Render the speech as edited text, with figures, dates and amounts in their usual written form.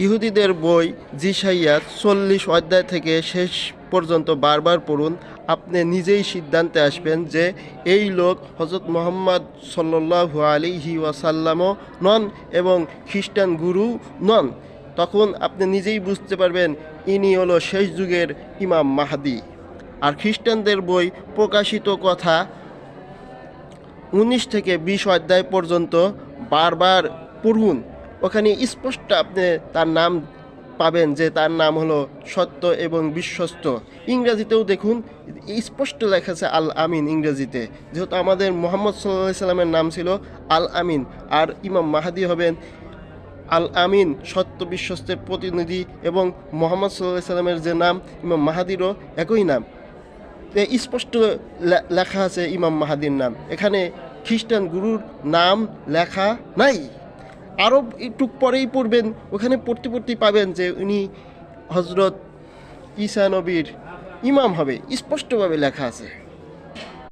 ইহুদিদের বই জিসাইয়া 40 অধ্যায় থেকে শেষ পর্যন্ত বারবার পড়ুন। আপনি নিজেই সিদ্ধান্তে আসবেন যে এই লোক হজরত মুহাম্মদ সাল্লাল্লাহু আলাইহি ওয়াসাল্লামও নন এবং খ্রিস্টান গুরু নন। তখন আপনি নিজেই বুঝতে পারবেন ইনি হলো শেষ যুগের ইমাম মাহদি। আর খ্রিস্টানদের বই প্রকাশিত কথা 19 থেকে 20 অধ্যায় পর্যন্ত বারবার পড়ুন। ওখানে স্পষ্ট আপনি তার নাম পাবেন যে তার নাম হলো সত্য এবং বিশ্বস্ত। ইংরেজিতেও দেখুন, স্পষ্ট লেখা আছে আল আমিন ইংরেজিতে, যেহেতু আমাদের মুহাম্মদ সাল্লাল্লাহু আলাইহি সাল্লামের নাম ছিল আল আমিন, আর ইমাম মাহদি হবেন আল আমিন, সত্য বিশ্বস্তের প্রতিনিধি। এবং মুহাম্মদ সাল্লাল্লাহু আলাইহি সাল্লামের যে নাম ইমাম মাহাদিরও একই নাম। স্পষ্ট লেখা আছে ইমাম মাহাদির নাম, এখানে খ্রিস্টান গুরুর নাম লেখা নাই। আরও একটু পরেই পড়বেন, ওখানে পড়তে পড়তেই পাবেন যে উনি হজরত ঈসা নবীর ইমাম হবে, স্পষ্টভাবে লেখা আছে।